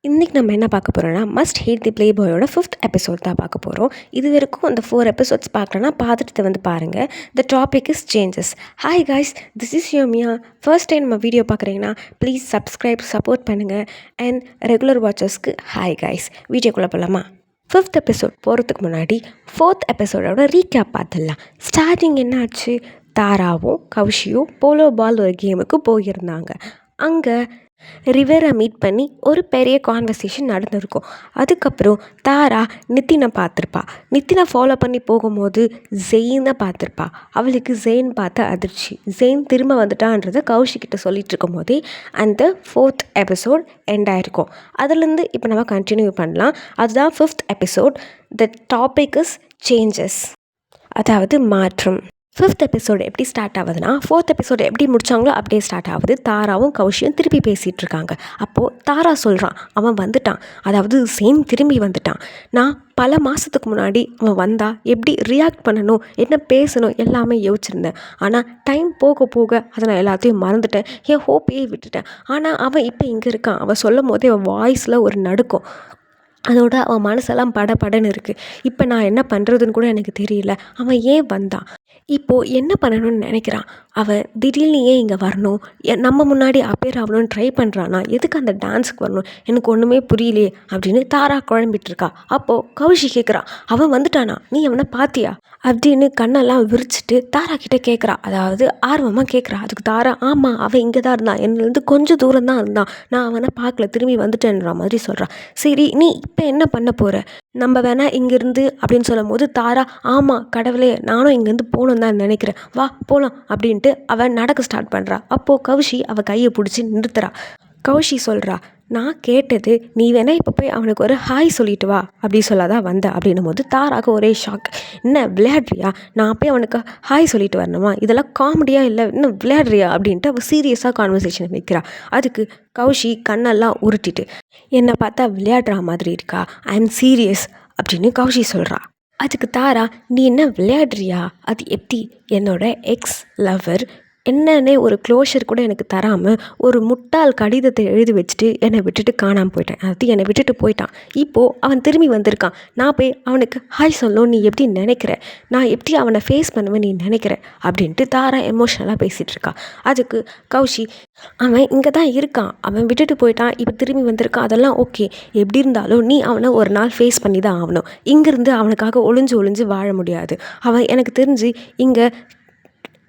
இன்றைக்கி நம்ம என்ன பார்க்க போகிறோம்னா மஸ்ட் ஹேட் தி ப்ளே பாயோட 5th எபிசோட் தான் பார்க்க போகிறோம். இது வரைக்கும் அந்த 4 எபிசோட்ஸ் பார்க்கலன்னா பார்த்துட்டு வந்து பாருங்கள். The topic is changes. Hi guys, this is your Mia. First time நம்ம வீடியோ பார்க்குறீங்கன்னா ப்ளீஸ் சப்ஸ்கிரைப், சப்போர்ட் பண்ணுங்கள். அண்ட் ரெகுலர் வாட்சர்ஸ்க்கு ஹாய் காய்ஸ். வீடியோக்குள்ளே போகலாமா? 5th எபிசோட் போகிறதுக்கு முன்னாடி 4th எபிசோடோட ரீகேப் பார்த்துடலாம். ஸ்டார்டிங் என்னாச்சு? தாராவும் கௌஷியும் போலோ பால் ஒரு கேமுக்கு போயிருந்தாங்க. அங்கே ரிவரை மீட் பண்ணி ஒரு பெரிய கான்வர்சேஷன் நடந்திருக்கும். அதுக்கப்புறம் தாரா நித்தினை பார்த்துருப்பா. நித்தினை ஃபாலோ பண்ணி போகும்போது ஜெயினை பார்த்துருப்பா. அவளுக்கு ஜெயின் பார்த்த அதிர்ச்சி. ஜெயின் திரும்ப வந்துட்டான்றதை கௌஷிக்கிட்ட சொல்லிட்டு இருக்கும் போதே அந்த 4th எபிசோட் எண்ட் ஆகிருக்கும். அதுலேருந்து இப்போ நம்ம கண்டினியூ பண்ணலாம். அதுதான் 5th episode. The topic is changes, அதாவது மாற்றம். 5th எபிசோடு எப்படி ஸ்டார்ட் ஆகுதுன்னா 4th எபிசோடு எப்படி முடித்தாங்களோ அப்படியே ஸ்டார்ட் ஆகுது. தாராவும் கௌஷியும் திருப்பி பேசிகிட்டு இருக்காங்க. அப்போது தாரா சொல்கிறான், அவன் வந்துட்டான், அதாவது சேம் திரும்பி வந்துட்டான். நான் பல மாதத்துக்கு முன்னாடி அவன் வந்தால் எப்படி ரியாக்ட் பண்ணணும், என்ன பேசணும் எல்லாமே யோசிச்சிருந்தேன். ஆனால் டைம் போக போக அதை நான் எல்லாத்தையும் மறந்துட்டேன், என் ஹோப்பையே விட்டுட்டேன். ஆனால் அவன் இப்போ இங்கே இருக்கான். அவன் சொல்லும் போதே அவன் வாய்ஸில் ஒரு நடுக்கம், அதோட அவன் மனசெல்லாம் படன்னு இருக்குது. இப்போ நான் என்ன பண்ணுறதுன்னு கூட எனக்கு தெரியல. அவன் ஏன் வந்தான், இப்போது என்ன பண்ணணும்னு நினைக்கிறான், அவன் திடீர்னு ஏன் இங்கே வரணும், நம்ம முன்னாடி அப்பேர் ஆகணும்னு ட்ரை பண்ணுறான்னா எதுக்கு அந்த டான்ஸுக்கு வரணும், எனக்கு ஒன்றுமே புரியலையே அப்படின்னு தாரா குழம்பிட்டுருக்கா. அப்போது கௌஷி கேட்குறான், அவன் வந்துட்டானா, நீ அவனை பார்த்தியா அப்படின்னு கண்ணெல்லாம் விரிச்சிட்டு தாரா கிட்டே கேட்குறா. அதாவது ஆர்வமாக கேட்குறா. அதுக்கு தாரா, ஆமாம் அவன் இங்கே தான் இருந்தான், என்னலேருந்து கொஞ்சம் தூரம் தான் இருந்தான், நான் அவனை பார்க்கல, திரும்பி வந்துட்டேன்ற மாதிரி சொல்கிறான். சரி, நீ இப்போ என்ன பண்ண போகிற, நம்ம வேணா இங்கேருந்து அப்படின்னு சொல்லும் போது தாரா, ஆமாம் கடவுளே நானும் இங்கேருந்து போகணும் தான் நினைக்கிறேன், வா போகலாம் அப்படின்ட்டு அவன் நடக்க ஸ்டார்ட் பண்ணுறா. அப்போது கௌஷி அவள் கையை பிடிச்சி நிறுத்துறா. கௌஷி சொல்கிறா, நான் கேட்டது நீ வேணா இப்போ போய் அவனுக்கு ஒரு ஹாய் சொல்லிட்டு வா அப்படி சொல்லாதான் வந்த அப்படின்னும் போது தாராக ஒரே ஷாக். என்ன விளையாடுறியா, நான் போய் அவனுக்கு ஹாய் சொல்லிட்டு வரணுமா, இதெல்லாம் காமெடியாக இல்லை, இன்னும் விளையாடுறியா அப்படின்ட்டு அவள் சீரியஸாக கான்வர்சேஷன் வைக்கிறா. அதுக்கு கௌஷி கண்ணெல்லாம் உருட்டிட்டு, என்னை பார்த்தா விளையாடுற மாதிரி இருக்கா, ஐ எம் சீரியஸ் அப்படின்னு கௌஷி சொல்கிறா. அதுக்கு தாரா, நீ என்ன விளையாடுறியா, அது எப்படி, என்னோட எக்ஸ் லவர் என்னன்னே ஒரு க்ளோஷர் கூட எனக்கு தராமல் ஒரு முட்டாள் கடிதத்தை எழுதி வச்சுட்டு என்னை விட்டுட்டு காணாமல் போயிட்டேன், அது என்னை விட்டுட்டு போயிட்டான். இப்போது அவன் திரும்பி வந்திருக்கான், நான் போய் அவனுக்கு ஹாய் சொல்லணும் நீ எப்படி நினைக்கிற, நான் எப்படி அவனை ஃபேஸ் பண்ணுவேன் நீ நினைக்கிற அப்படின்ட்டு தாரா எமோஷ்னலாக பேசிகிட்டு இருக்கா. அதுக்கு கௌஷி, அவன் இங்கே தான் இருக்கான், அவன் விட்டுட்டு போயிட்டான், இப்போ திரும்பி வந்திருக்கான், அதெல்லாம் ஓகே, எப்படி இருந்தாலும் நீ அவனை ஒரு நாள் ஃபேஸ் பண்ணி தான் ஆகணும், இங்கேருந்து அவனுக்காக ஒளிஞ்சு வாழ முடியாது. அவன் எனக்கு தெரிஞ்சு இங்கே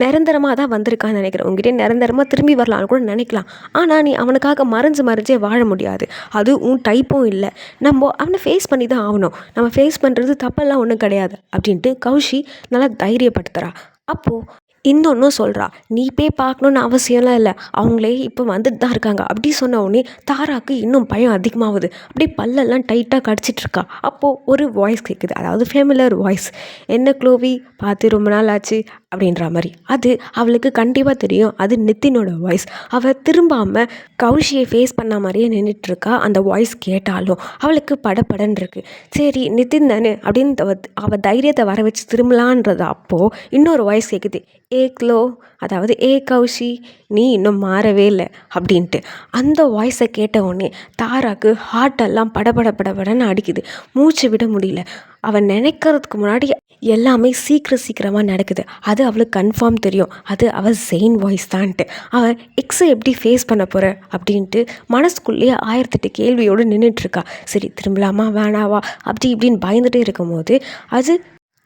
நிரந்தரமாக தான் வந்திருக்கான்னு நினைக்கிறேன், உங்ககிட்ட நிரந்தரமாக திரும்பி வரலான்னு கூட நினைக்கலாம். ஆனால் நீ அவனுக்காக மறைஞ்சே வாழ முடியாது, அது உன் டைப்பும் இல்லை, நம்ம அவனை ஃபேஸ் பண்ணி தான் ஆகணும், நம்ம ஃபேஸ் பண்ணுறது தப்பெல்லாம் ஒன்றும் கிடையாது அப்படின்ட்டு கௌஷி நல்லா தைரியப்படுத்துகிறா. அப்போது இன்னொன்றும் சொல்கிறா, நீ போய் பார்க்கணுன்னு அவசியம்லாம் இல்லை, அவங்களே இப்போ வந்துட்டு தான் இருக்காங்க அப்படி சொன்ன உடனே தாராக்கு இன்னும் பயம் அதிகமாகுது. அப்படி பல்லெல்லாம் டைட்டாக கடிச்சிட்ருக்கா. அப்போது ஒரு வாய்ஸ் கேட்குது, அதாவது ஃபேமிலியர் வாய்ஸ், என்ன க்ளோவி பார்த்து ரொம்ப நாள் ஆச்சு அப்படின்ற மாதிரி. அது அவளுக்கு கண்டிப்பாக தெரியும், அது நித்தினோட வாய்ஸ். அவள் திரும்பாமல் கௌஷியை ஃபேஸ் பண்ண மாதிரியே நின்றுட்டுருக்கா. அந்த வாய்ஸ் கேட்டாலும் அவளுக்கு படன்னு இருக்குது. சரி நித்தின் தானே அப்படின்னு அவள் தைரியத்தை வர வச்சு திரும்பலான்றது. அப்போது இன்னொரு வாய்ஸ் கேட்குது, ஏ க்ளோ, அதாவது ஏ கௌஷி, நீ இன்னும் மாறவே இல்லை அப்படின்ட்டு. அந்த வாய்ஸை கேட்ட உடனே தாராக்கு ஹார்ட்டெல்லாம் படபடன்னு அடிக்குது, மூச்சு விட முடியல. அவன் நினைக்கிறதுக்கு முன்னாடி எல்லாமே சீக்கிரமாக நடக்குது. அது அவளுக்கு கன்ஃபார்ம் தெரியும், அது அவள் ஜெயின் வாய்ஸ் தான்ட்டு. அவன் எக்ஸை எப்படி ஃபேஸ் பண்ண போகிற அப்படின்ட்டு மனசுக்குள்ளேயே 1008 கேள்வியோடு நின்றுட்டுருக்கா. சரி திரும்பலாமா வேணாவா அப்படி இப்படின்னு பயந்துகிட்டே இருக்கும்போது அது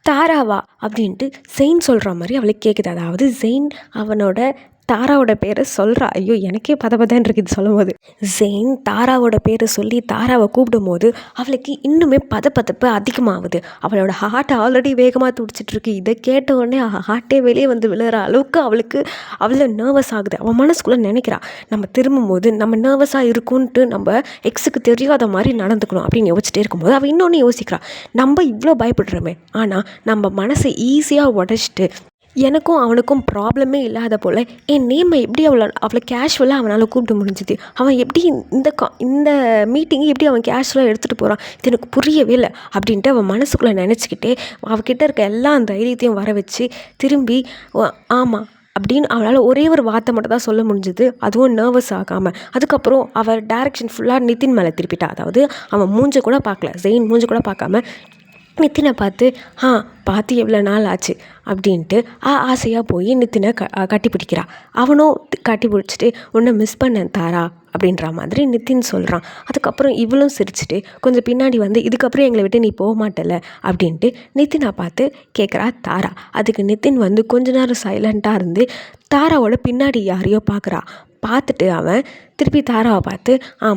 தாராவா அப்படின்ட்டு ஜெயின் சொல்கிற மாதிரி அவளுக்கு கேட்குது. அதாவது ஜெயின் அவனோட தாராவோட பேரை சொல்கிறா. ஐயோ எனக்கே பதன்னு இருக்குது சொல்லும் போது. ஜெயின் தாராவோட பேரை சொல்லி தாராவை கூப்பிடும் போது அவளுக்கு இன்னுமே பதப்பு அதிகமாகுது. அவளோட ஹார்ட் ஆல்ரெடி வேகமாக துடிச்சிட்ருக்கு. இதை கேட்ட உடனே ஹார்ட்டே வெளியே வந்து விழுற அளவுக்கு அவளுக்கு அவ்வளோ நர்வஸ் ஆகுது. அவன் மனசுக்குள்ளே நினைக்கிறா, நம்ம திரும்பும் போது நம்ம நர்வஸாக இருக்கும்ன்ட்டு நம்ம எக்ஸுக்கு தெரியாத மாதிரி நடந்துக்கணும் அப்படின்னு யோசிச்சுட்டே இருக்கும்போது அவள் இன்னொன்று யோசிக்கிறா, நம்ம இவ்வளோ பயப்படுறோமே, ஆனால் நம்ம மனசை ஈஸியாக உடச்சிட்டு எனக்கும் அவனுக்கும் ப்ராப்ளமே இல்லாத போல் என் நேமை எப்படி அவளை கேஷுவலாக அவனால் கூப்பிட முடிஞ்சுது, அவன் எப்படி இந்த மீட்டிங்கை எப்படி அவன் கேஷுவலாக எடுத்துகிட்டு போகிறான், இது எனக்கு புரியவே இல்லை அப்படின்ட்டு அவன் மனசுக்குள்ளே நினச்சிக்கிட்டே அவகிட்ட இருக்க எல்லா தைரியத்தையும் வர வச்சு திரும்பி, ஆமாம் அப்படின்னு அவளால் ஒரே ஒரு வார்த்தை மட்டும் தான் சொல்ல முடிஞ்சுது, அதுவும் நர்வஸ் ஆகாமல். அதுக்கப்புறம் அவள் டேரெக்ஷன் ஃபுல்லாக நிதின் மேலே திருப்பிட்டா. அதாவது அவன் மூஞ்ச கூட பார்க்கல, ஜெயின் மூஞ்ச கூட பார்க்காம நித்தினை பார்த்து பார்த்து எவ்வளோ நாள் ஆச்சு அப்படின்ட்டு ஆசையாக போய் நித்தினை கட்டி பிடிக்கிறா. அவனும் கட்டி பிடிச்சிட்டு உன்னை மிஸ் பண்ணேன் தாரா அப்படின்ற மாதிரி நித்தின் சொல்கிறான். அதுக்கப்புறம் இவளும் சிரிச்சுட்டு கொஞ்சம் பின்னாடி வந்து இதுக்கப்புறம் எங்களை விட்டு நீ போக மாட்டல அப்படின்ட்டு நித்தினை பார்த்து கேட்குறா தாரா. அதுக்கு நித்தின் வந்து கொஞ்ச நேரம் சைலண்ட்டாக இருந்து தாராவோட பின்னாடி யாரையோ பார்த்துட்டு அவன் திருப்பி தாராவை பார்த்து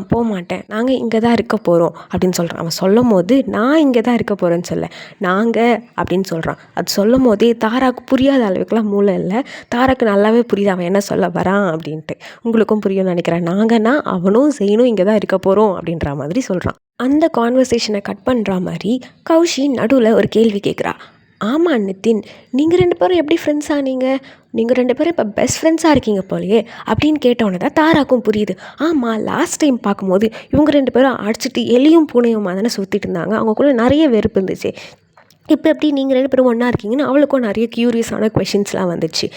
போக மாட்டேன், நாங்கள் இங்கே தான் இருக்க போகிறோம் அப்படின்னு சொல்கிறான். அவன் சொல்லும் போது நான் இங்கே தான் இருக்க போகிறேன்னு சொல்ல, நாங்கள் அப்படின்னு சொல்கிறான். அது சொல்லும் போதே தாராவுக்கு புரியாத அளவுக்குலாம் மூளை இல்லை, தாராக்கு நல்லாவே புரியுது அவன் என்ன சொல்ல வரான் அப்படின்ட்டு. உங்களுக்கும் புரியும்னு நினைக்கிறேன். நாங்கன்னா அவனும் ஜெயினும் இங்கே தான் இருக்க போகிறோம் அப்படின்ற மாதிரி சொல்கிறான். அந்த கான்வர்சேஷனை கட் பண்ணுற மாதிரி கௌஷி நடுவில் ஒரு கேள்வி கேட்குறா. ஆமாம் நித்தின், நீங்கள் 2 பேரும் எப்படி ஃப்ரெண்ட்ஸ் ஆனீங்க? நீங்கள் 2 பேரும் இப்போ பெஸ்ட் ஃப்ரெண்ட்ஸாக இருக்கீங்க போலையே அப்படின்னு கேட்டோன்னே தான் தாராக்கும் புரியுது. ஆமாம், லாஸ்ட் டைம் பார்க்கும்போது இவங்க 2 பேரும் அடிச்சுட்டு எலியும் பூனையுமா தானே சுற்றிட்டு இருந்தாங்க, அவங்களுக்குள்ளே நிறைய வெறுப்பு இருந்துச்சு. இப்போ எப்படி நீங்கள் 2 பேரும் ஒன்றா இருக்கீங்கன்னு அவளுக்கும் நிறைய க்யூரியஸான கொஷின்ஸ்லாம் வந்துச்சு.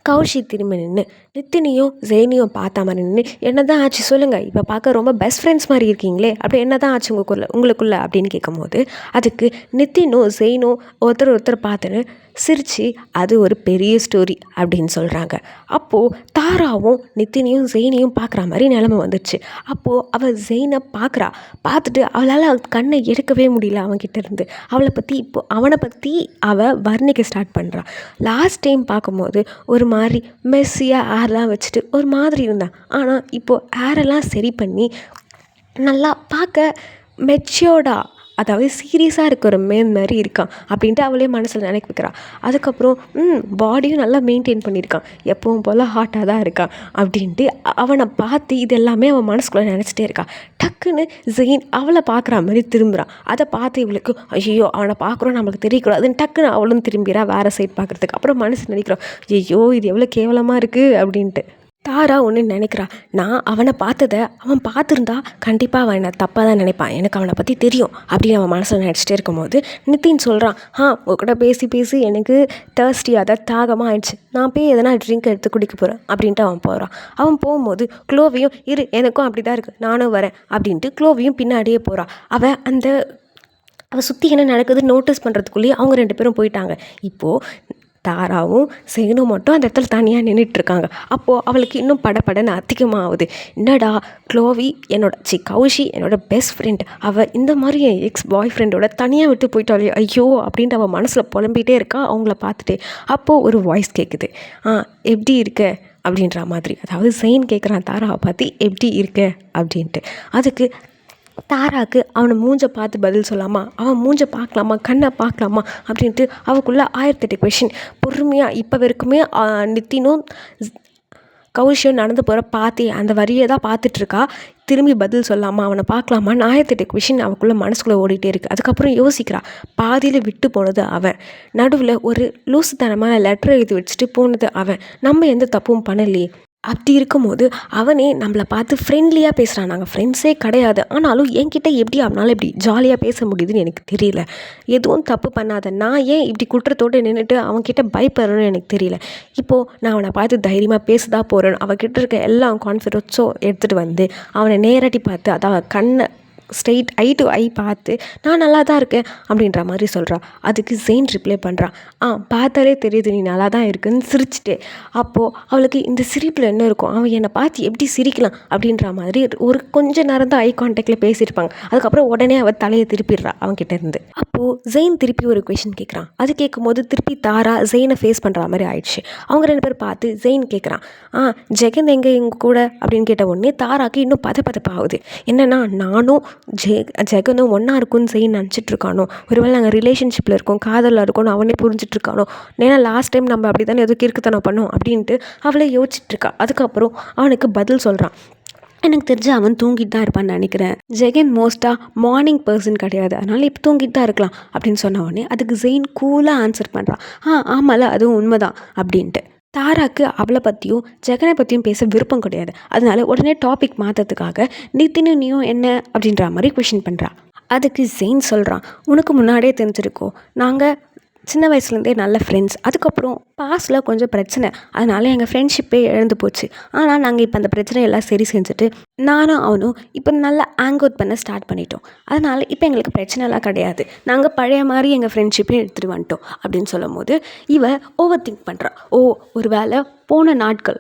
கௌஷி திரும்பி நின்று நித்தினையும் ஜெயினையும் பார்த்த மாதிரி நின்று என்ன தான் ஆச்சு சொல்லுங்கள், இப்போ பார்க்க ரொம்ப பெஸ்ட் ஃப்ரெண்ட்ஸ் மாதிரி இருக்கீங்களே, அப்படி என்ன தான் ஆச்சு உங்களுக்குள்ள அப்படின்னு கேட்கும்போது அதுக்கு நித்தினும் ஜெயினும் ஒருத்தர் பார்த்துன்னு சிரித்து அது ஒரு பெரிய ஸ்டோரி அப்படின்னு சொல்கிறாங்க. அப்போது தாராவும் நித்தினையும் ஜெயினையும் பார்க்குற மாதிரி நிலமை வந்துடுச்சு. அப்போது அவள் ஜெயினை பார்த்துட்டு அவளால் கண்ணை எடுக்கவே முடியல அவன்கிட்ட இருந்து. அவனை பற்றி அவள் வர்ணிக்க ஸ்டார்ட் பண்ணுறான். லாஸ்ட் டைம் பார்க்கும்போது ஒரு மாதிரி மெஸ்ஸியாக ஏர்லாம் வச்சுட்டு ஒரு மாதிரி இருந்தான். ஆனால் இப்போது ஏரெல்லாம் சரி பண்ணி நல்லா பார்க்க மெச்சோர்டாக, அதாவது சீரியஸாக இருக்கிற மாதிரி இருக்கான் அப்படின்ட்டு அவளே மனசில் நினைக்க வைக்கிறான். அதுக்கப்புறம் பாடியும் நல்லா மெயின்டைன் பண்ணியிருக்கான், எப்பவும் போல் ஹாட்டாக தான் இருக்கான் அப்படின்ட்டு அவனை பார்த்து இது எல்லாமே அவன் மனசுக்குள்ளே நினச்சிட்டே இருக்கான். டக்குன்னு ஜெயின் அவளை பார்க்குற மாதிரி திரும்புகிறான். அதை பார்த்து இவளுக்கு ஐயோ அவனை பார்க்குறோம் நம்மளுக்கு தெரியக்கூடாதுன்னு டக்குன்னு அவளும் திரும்பிறா வேறு சைட் பார்க்குறதுக்கு. அப்புறம் மனசு நினைக்கிறான் ஐயோ இது எவ்வளோ கேவலமாக இருக்குது அப்படின்ட்டு. தாரா ஒன்று நினைக்கிறா, நான் அவனை அவன் பார்த்துருந்தா கண்டிப்பாக அவன் என்னை தப்பாக தான் நினைப்பான், எனக்கு அவனை பற்றி தெரியும் அப்படின்னு அவன் மனசில் நினச்சிட்டே இருக்கும்போது நித்தின் சொல்கிறான், உங்கள்கிட்ட பேசி எனக்கு தர்ஸ்டி, அதாவது தாகமாக ஆயிடுச்சு, நான் போய் எதனா ட்ரிங்க் எடுத்து குடிக்க போகிறேன் அப்படின்ட்டு அவன் போகிறான். அவன் போகும்போது க்ளோவையும் எனக்கும் அப்படி தான் இருக்குது நானும் வரேன் அப்படின்ட்டு க்ளோவையும் பின்னாடியே போகிறான். அவள் சுற்றி என்ன நடக்குதுன்னு நோட்டீஸ் பண்ணுறதுக்குள்ளேயே அவங்க 2 பேரும் போயிட்டாங்க. இப்போது தாராவும் ஜெயினும் மட்டும் அந்த இடத்துல தனியாக நின்றுட்டுருக்காங்க. அப்போது அவளுக்கு இன்னும் படப்படன்னு அதிகமாகுது. என்னடா கௌஷி என்னோட பெஸ்ட் ஃப்ரெண்ட், அவள் இந்த மாதிரி என் எக்ஸ் பாய் ஃப்ரெண்டோட தனியாக விட்டு போயிட்டாலே ஐயோ அப்படின்ட்டு அவள் மனசில் புலம்பிகிட்டே இருக்கா அவங்கள பார்த்துட்டு. அப்போது ஒரு வாய்ஸ் கேட்குது, எப்படி இருக்க அப்படின்ற மாதிரி. அதாவது ஜெயின் கேட்குறான் தாராவை பார்த்து எப்படி இருக்க அப்படின்ட்டு. அதுக்கு தாராக்கு அவனை மூஞ்சை பார்த்து பதில் சொல்லாமா, அவன் மூஞ்சை பார்க்கலாமா, கண்ணை பார்க்கலாமா அப்படின்ட்டு அவளுக்குள்ள 1008 கொஷின். பொறுமையாக இப்போ வரைக்குமே நித்தினும் கௌஷியும் நடந்து பார்த்து அந்த வரியை தான் பார்த்துட்ருக்கா. திரும்பி பதில் சொல்லாமா, அவனை பார்க்கலாமா, 1008 கொஷின் அவளுக்குள்ளே மனசுக்குள்ளே ஓடிட்டே இருக்குது. அதுக்கப்புறம் யோசிக்கிறா, பாதியில் விட்டு போனது அவன், நடுவில் ஒரு லூசுத்தனமான லெட்டர் எழுதி வச்சுட்டு போனது அவன், நம்ம எந்த தப்பும் பண்ணலையே. அப்படி இருக்கும்போது அவனே நம்மளை பார்த்து ஃப்ரெண்ட்லியாக பேசுகிறான், நாங்கள் ஃப்ரெண்ட்ஸே கிடையாது, ஆனாலும் என்கிட்ட எப்படி அவனால் இப்படி ஜாலியாக பேச முடியுதுன்னு எனக்கு தெரியல. எதுவும் தப்பு பண்ணாத நான் ஏன் இப்படி குற்றத்தோடு நின்றுட்டு அவன்கிட்ட பயப்படுறேன்னு எனக்கு தெரியல. இப்போது நான் அவனை பார்த்து தைரியமாக பேசதான் போகிறேன், அவன்கிட்ட இருக்க எல்லா கான்ஃபிடன்ஸும் எடுத்துகிட்டு வந்து அவனை நேரடி பார்த்து, அதாவது கண்ணை ஸ்ட்ரெயிட் ஐ டு ஐ பார்த்து நான் நல்லா தான் இருக்கேன் அப்படின்ற மாதிரி சொல்கிறான். அதுக்கு ஜெயின் ரிப்ளை பண்ணுறான், பார்த்தாலே தெரியுது நீ நல்லா தான் இருக்குன்னு சிரிச்சுட்டு. அப்போது அவளுக்கு இந்த சிரிப்பில் என்ன இருக்கும், அவன் என்னை பார்த்து எப்படி சிரிக்கலாம் அப்படின்ற மாதிரி ஒரு கொஞ்சம் நேரம் தான் ஐ கான்டாக்டில் பேசியிருப்பாங்க. அதுக்கப்புறம் உடனே அவள் தலையை திருப்பிடுறா அவன்கிட்ட இருந்து. அப்போது ஜெயின் திருப்பி ஒரு கொஷின் கேட்குறான். அது கேட்கும்போது திருப்பி தாரா ஜெயினை ஃபேஸ் பண்ணுற மாதிரி ஆயிடுச்சு. அவங்க 2 பேர் பார்த்து ஜெயின் கேட்குறான், ஜெகன் எங்கே எங்கள் கூட அப்படின்னு கேட்ட உடனே தாராக்கு இன்னும் பதப்பதப்பாகுது. என்னென்னா நானும் ஜெகனும் ஒன்றா இருக்குன்னு செய்ய நினச்சிட்ருக்கானோ, ஒருவேளை நாங்கள் ரிலேஷன்ஷிப்பில் இருக்கோம், காதலில் இருக்கோன்னு அவனே புரிஞ்சிட்ருக்கானோ, ஏன்னா லாஸ்ட் டைம் நம்ம அப்படி தானே எதுவும் கிறுக்குத்தனம் பண்ணோம் அப்படின்ட்டு அவளே யோசிச்சுட்ருக்கா. அதுக்கப்புறம் அவனுக்கு பதில் சொல்கிறான், எனக்கு தெரிஞ்சு அவன் தூங்கிட்டு தான் இருப்பான்னு நினைக்கிறேன், ஜெகன் மோஸ்ட்டாக மார்னிங் பர்சன் கிடையாது, அதனால் இப்போ தூங்கிட்டு தான் இருக்கலாம் அப்படின்னு சொன்ன உடனே அதுக்கு ஜெயின் கூலாக ஆன்சர் பண்ணுறான், ஆமாம்ல அதுவும் உண்மைதான் அப்படின்ட்டு. தாராக்கு அவளை பற்றியும் ஜெகனை பற்றியும் பேச விருப்பம் கிடையாது. அதனால உடனே டாபிக் மாற்றத்துக்காக நீயும் என்ன அப்படின்ற மாதிரி கொஷின் பண்ணுறா. அதுக்கு ஜெயின் சொல்கிறான், உனக்கு முன்னாடியே தெரிஞ்சிருக்கோம், நாங்கள் சின்ன வயசுலேருந்தே நல்ல ஃப்ரெண்ட்ஸ். அதுக்கப்புறம் பாஸ்டில் கொஞ்சம் பிரச்சனை, அதனால எங்கள் ஃப்ரெண்ட்ஷிப்பே இழந்து போச்சு. ஆனால் நாங்கள் இப்போ அந்த பிரச்சனையெல்லாம் சரி செஞ்சுட்டு நானும் அவனும் இப்போ நல்லா ஹேங் அவுட் பண்ண ஸ்டார்ட் பண்ணிட்டோம். அதனால் இப்போ எங்களுக்கு பிரச்சனைலாம் கிடையாது. நாங்கள் பழைய மாதிரி எங்கள் ஃப்ரெண்ட்ஷிப்பையும் எடுத்துகிட்டு வந்துட்டோம் அப்படின்னு சொல்லும் போது இவ ஓவர் திங்க் பண்ணுறா. ஒரு வேளை போன நாட்கள்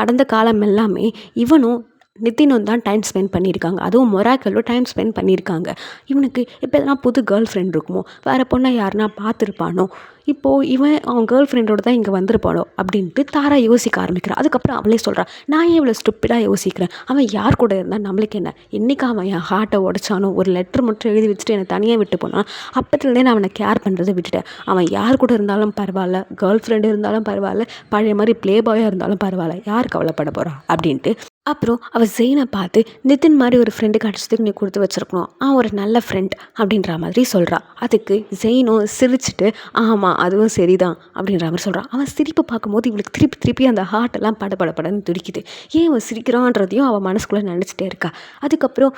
கடந்த காலம் எல்லாமே இவனும் நிதினும் தான் டைம் ஸ்பெண்ட் பண்ணியிருக்காங்க. அதுவும் மொராக்கலும் டைம் ஸ்பெண்ட் பண்ணியிருக்காங்க. இவனுக்கு இப்போ எதனா புது கேர்ள் ஃப்ரெண்ட் இருக்குமோ, வேறு பொண்ணை யாருனா பார்த்துருப்பானோ, இப்போது இவன் அவன் கேர்ள் ஃப்ரெண்டோடு தான் இங்கே வந்திருப்பானோ அப்படின்ட்டு தாரா யோசிக்க ஆரம்பிக்கிறான். அதுக்கப்புறம் அவளே சொல்கிறான், நான் ஏன் இவ்வளோ ஸ்டூப்பிடாக யோசிக்கிறேன், அவன் யார் கூட இருந்தால் நம்மளுக்கு என்ன, என்றைக்கு அவன் என் ஹார்ட்டை உடைச்சானோ, ஒரு லெட்டர் மட்டும் எழுதி வச்சுட்டு என்னை தனியாக விட்டு போனான், அப்பத்துலேருந்தே நான் அவனை கேர் பண்ணுறதை விட்டுட்டேன். அவன் யார் கூட இருந்தாலும் பரவாயில்ல, கேர்ள் ஃப்ரெண்டு இருந்தாலும் பரவாயில்ல, பழைய மாதிரி ப்ளே பாயாக இருந்தாலும் பரவாயில்ல, யார் கவலைப்பட போகிறா அப்படின்ட்டு. அப்புறம் அவள் ஜெயினை பார்த்து, நிதின் மாதிரி ஒரு ஃப்ரெண்டு கிடச்சதுக்கு நீ கொடுத்து வச்சுருக்கணும், ஒரு நல்ல ஃப்ரெண்ட் அப்படின்ற மாதிரி சொல்கிறா. அதுக்கு ஜெயினும் சிரிச்சுட்டு, ஆமாம் அதுவும் சரிதான் அப்படின்ற மாதிரி சொல்கிறான். அவன் சிரிப்பு பார்க்கும்போது இவளுக்கு திருப்பி அந்த ஹார்ட்டெல்லாம் படன்னு துடிக்குது. ஏன் அவன் சிரிக்கிறான்றதையும் அவள் மனசுக்குள்ளே நினச்சிட்டே இருக்கா. அதுக்கப்புறம்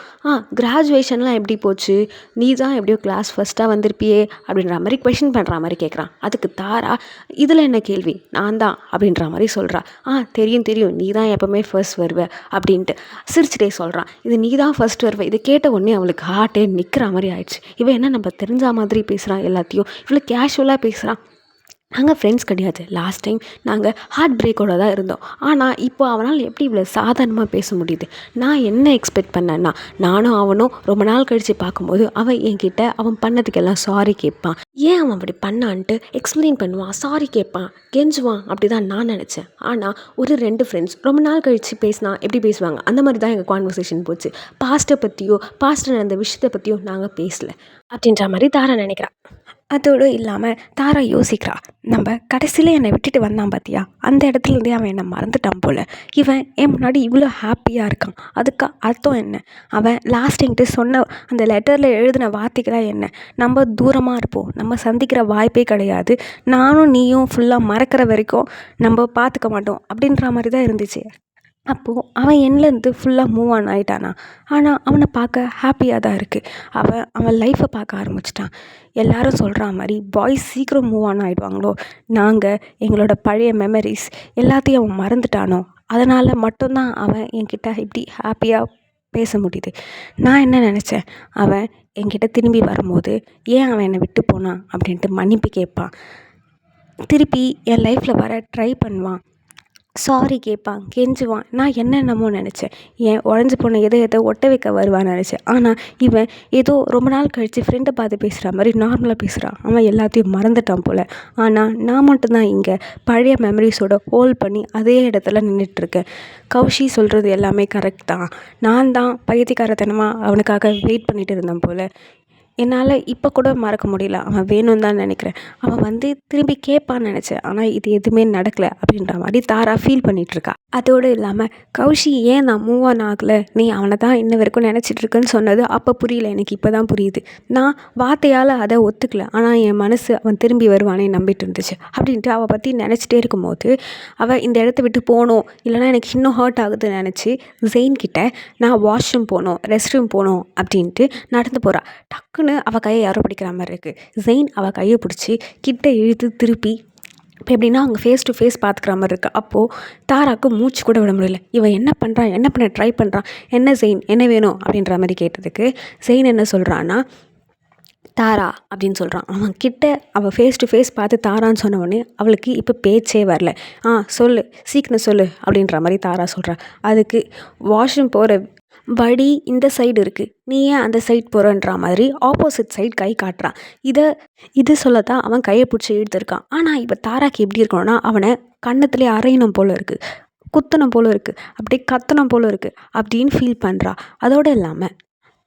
கிராஜுவேஷன்லாம் எப்படி போச்சு, நீ தான் எப்படியோ கிளாஸ் ஃபஸ்ட்டாக வந்திருப்பியே அப்படின்ற மாதிரி கொஷின் பண்ணுற மாதிரி கேட்குறான். அதுக்கு தாரா, இதில் என்ன கேள்வி, நான் தான் அப்படின்ற மாதிரி சொல்கிறா. தெரியும் நீ தான் எப்போவுமே ஃபர்ஸ்ட் வருவ அப்படின்ட்டு சிரிச்சுட்டே சொல்கிறான். இது நீ தான் ஃபர்ஸ்ட் வருவ. இதை கேட்ட உடனே அவளுக்கு ஹார்ட்டே நிற்கிற மாதிரி ஆயிடுச்சு. இவன் என்ன நம்ம தெரிஞ்ச மாதிரி பேசுகிறான், எல்லாத்தையும் இவ்வளோ கேஷுவலாக பேசுகிறான். நாங்கள் ஃப்ரெண்ட்ஸ் கிடையாது, லாஸ்ட் டைம் நாங்கள் ஹார்ட் பிரேக்கோடு தான் இருந்தோம். ஆனால் இப்போ அவனால் எப்படி இவ்வளோ சாதாரணமாக பேச முடியுது. நான் என்ன எக்ஸ்பெக்ட் பண்ணேன்னா, நானும் அவனும் ரொம்ப நாள் கழித்து பார்க்கும்போது அவன் என்கிட்ட அவன் பண்ணதுக்கெல்லாம் சாரி கேட்பான், ஏன் அவன் அப்படி பண்ணான்ட்டு எக்ஸ்பிளைன் பண்ணுவான், சாரி கேட்பான், கெஞ்சுவான், அப்படி தான் நான் நினச்சேன். ஆனால் ஒரு 2 ஃப்ரெண்ட்ஸ் ரொம்ப நாள் கழித்து பேசினா எப்படி பேசுவாங்க, அந்த மாதிரி தான் எங்கள் கான்வர்சேஷன் போச்சு. பாஸ்ட்டை நடந்த விஷயத்தை பற்றியோ நாங்கள் பேசலை அப்படின்ற மாதிரி தாரா நினைக்கிறான். அதோடு இல்லாமல் தாரா யோசிக்கிறா, நம்ம கடைசியில் என்னை விட்டுட்டு வந்தான் பார்த்தியா, அந்த இடத்துலேருந்தே அவன் என்னை மறந்துட்டான் போல். இவன் என் முன்னாடி இவ்வளோ ஹாப்பியாக இருக்கான், அதுக்கு அர்த்தம் என்ன, அவன் லாஸ்ட் என்கிட்ட சொன்ன அந்த லெட்டரில் எழுதின வார்த்தைகளாக என்ன, நம்ம தூரமாக இருப்போம், நம்ம சந்திக்கிற வாய்ப்பே கிடையாது, நானும் நீயும் ஃபுல்லாக மறக்கிற வரைக்கும் நம்ம பார்த்துக்க மாட்டோம் அப்படின்ற மாதிரி தான் இருந்துச்சு. அப்போது அவன் என்னலேருந்து ஃபுல்லாக மூவ் ஆன் ஆகிட்டானா, ஆனால் அவனை பார்க்க ஹாப்பியாக தான் இருக்குது. அவன் லைஃப்பை பார்க்க ஆரம்பிச்சிட்டான். எல்லாரும் சொல்கிற மாதிரி பாய்ஸ் சீக்கிரம் மூவ் ஆன் ஆகிடுவாங்களோ, நாங்கள் எங்களோட பழைய மெமரிஸ் எல்லாத்தையும் அவன் மறந்துட்டானோ, அதனால் மட்டும்தான் அவன் என்கிட்ட இப்படி ஹாப்பியாக பேச முடியுது. நான் என்ன நினச்சேன், அவன் என்கிட்ட திரும்பி வரும்போது ஏன் அவன் என்னை விட்டு போனான் அப்படின்ட்டு மன்னிப்பு கேட்பான், திருப்பி என் லைஃப்பில் வர ட்ரை பண்ணுவான், சாரி கேட்பான், கெஞ்சுவான். நான் என்னென்னமோ நினச்சேன், ஏன் உடஞ்சி போன எதை ஒட்ட வைக்க வருவான்னு நினச்சேன். ஆனால் இவன் ஏதோ ரொம்ப நாள் கழித்து ஃப்ரெண்டை பார்த்து பேசுகிற மாதிரி நார்மலாக பேசுகிறான். அவன் எல்லாத்தையும் மறந்துட்டான் போல். ஆனால் நான் மட்டும்தான் இங்கே பழைய மெமரிஸோட ஹோல்ட் பண்ணி அதே இடத்துல நின்றுட்டுருக்கேன். கௌஷி சொல்கிறது எல்லாமே கரெக்ட் தான், நான் தான் பைத்தியக்காரத்தனமாக அவனுக்காக வெயிட் பண்ணிகிட்டு இருந்தேன் போல். என்னால் இப்போ கூட மறக்க முடியல, அவன் வேணும்னு தான் நினைக்கிறேன், அவன் திரும்பி கேட்பான்னு நினச்சேன், ஆனால் இது எதுவுமே நடக்கலை அப்படின்ற மாதிரி தாரா ஃபீல் பண்ணிகிட்ருக்கா. அதோடு இல்லாமல் கௌஷி ஏன் நான் மூவ் ஆன் ஆகலை, நீ அவனை தான் இன்ன வரைக்கும் நினச்சிட்ருக்குன்னு சொன்னது அப்போ புரியல, எனக்கு இப்போ தான் புரியுது. நான் வார்த்தையால் அதை ஒத்துக்கலை, ஆனால் என் மனசு அவன் திரும்பி வருவானே நம்பிட்டு இருந்துச்சு அப்படின்ட்டு அவள் பற்றி நினச்சிட்டே இருக்கும்போது அவள் இந்த இடத்த விட்டு போகணும், இல்லைனா எனக்கு இன்னும் ஹர்ட் ஆகுதுன்னு நினச்சி ஜெயின்கிட்ட நான் வாஷ்ரூம் போகணும், ரெஸ்ட் ரூம் போகணும் அப்படின்ட்டு நடந்து போகிறா. டக்குன்னு அவள் கையை யாரோ பிடிக்கிற மாதிரி இருக்குது. ஜெயின் அவள் கையை பிடிச்சி கிட்ட இழுத்து திருப்பி, இப்போ எப்படின்னா அவங்க ஃபேஸ் டு ஃபேஸ் பார்த்துக்கிற மாதிரி இருக்குது. அப்போது தாராவுக்கு மூச்சு கூட விட முடியல. இவன் என்ன பண்ண ட்ரை பண்ணுறான், என்ன ஜெயின் என்ன வேணும் அப்படின்ற மாதிரி கேட்டதுக்கு ஜெயின் என்ன சொல்கிறான்னா, தாரா அப்படின்னு சொல்கிறான். அவன் கிட்ட அவள் ஃபேஸ் டு ஃபேஸ் பார்த்து தாரான்னு சொன்ன உடனே அவளுக்கு இப்போ பேச்சே வரல. சொல்லு சீக்கிரம் சொல்லு அப்படின்ற மாதிரி தாரா சொல்கிறா. அதுக்கு வாஷ்ரூம் போகிற வழி இந்த சைடு இருக்குது, நீ ஏன் அந்த சைட் போகிறன்ற மாதிரி ஆப்போசிட் சைட் கை காட்டுறான். இது சொல்லத்தான் அவன் கையை பிடிச்சி இழுத்துருக்கான். ஆனால் இப்போ தாராக்கு எப்படி இருக்கணும்னா, அவனை கன்னத்துலேயே அரையணும் போல் இருக்குது, குத்தணும் போல் இருக்குது, அப்படியே கத்தணும் போல் இருக்குது அப்படின்னு ஃபீல் பண்ணுறா. அதோடு இல்லாமல்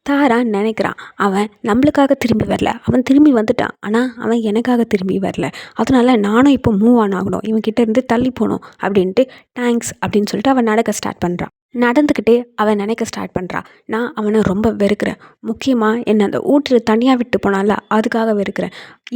தாரா நினைக்கிறான், அவன் நம்மளுக்காக திரும்பி வரல, அவன் திரும்பி வந்துட்டான், ஆனால் அவன் எனக்காக திரும்பி வரல, அதனால நானும் இப்போ மூவ் ஆன் ஆகணும், இவன்கிட்ட இருந்து தள்ளி போகணும் அப்படின்ட்டு தேங்க்ஸ் அப்படின்னு சொல்லிட்டு அவன் நடக்க ஸ்டார்ட் பண்ணுறான். நடந்துக்கிட்டே அவன் நினைக்க ஸ்டார்ட் பண்ணுறா, நான் அவனை ரொம்ப வெறுக்கிறேன், முக்கியமாக என்னை அந்த ஊட்டில் தனியாக விட்டு போனால அதுக்காக வெறுக்கிறேன்,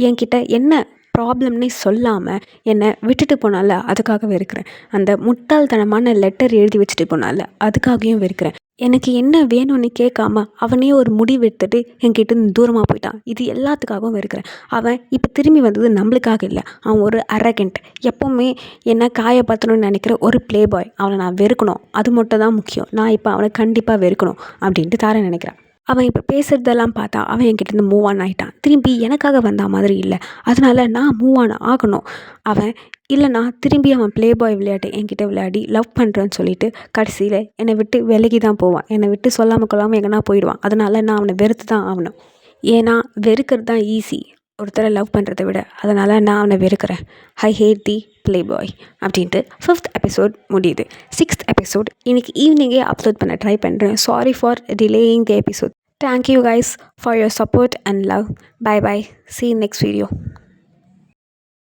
என்கிட்ட என்ன ப்ராப்ளம்னே சொல்லாமல் என்னை விட்டுட்டு போனால அதுக்காக வெறுக்கிறேன். அந்த முட்டாள்தனமான லெட்டர் எழுதி வச்சுட்டு போனால அதுக்காகவும் வெறுக்கிறேன். எனக்கு என்ன வேணும்னு கேட்காம அவனே ஒரு முடிவு எடுத்துட்டு என்கிட்ட இருந்து தூரமாக போயிட்டான். இது எல்லாத்துக்காகவும் வெறுக்கிறேன். அவன் இப்போ திரும்பி வந்தது நம்மளுக்காக இல்லை. அவன் ஒரு அரகண்ட், எப்போவுமே என்னை காயப்படுத்தணும்னு நினைக்கிற ஒரு ப்ளே பாய். அவனை நான் வெறுக்கணும், அது மட்டும் தான் முக்கியம். நான் இப்போ அவனை கண்டிப்பாக வெறுக்கணும் அப்படின்ட்டு தார நினைக்கிறேன். அவன் இப்போ பேசுகிறதெல்லாம் பார்த்தா அவன் என்கிட்டேருந்து மூவ் ஆன் ஆகிட்டான். திரும்பி எனக்காக வந்த மாதிரி இல்லை. அதனால் நான் மூவ் ஆன் ஆகணும். அவன் இல்லைனா திரும்பி அவன் ப்ளே பாய் விளையாட்டு என்கிட்ட விளையாடி லவ் பண்ணுறேன்னு சொல்லிட்டு கடைசியில் என்னை விட்டு விலகி தான் போவான். என்னை விட்டு சொல்லாமல் கொள்ளாமல் எங்கன்னா போயிடுவான். அதனால் நான் அவனை வெறுத்து தான் ஆகணும். ஏன்னா வெறுக்கிறது தான் ஈஸி ஒருத்தரை லவ் பண்ணுறதை விட. அதனால் நான் அவனை வெறுக்கிறேன். ஐ ஹேட் தி ப்ளே பாய் அப்படின்ட்டு 5th எபிசோட் முடியுது. 6th எபிசோட் இன்றைக்கி ஈவினிங்கே அப்லோட் பண்ண ட்ரை பண்ணுறேன். Sorry for delaying the episode. Thank you guys for your support and love. Bye bye. See you next video.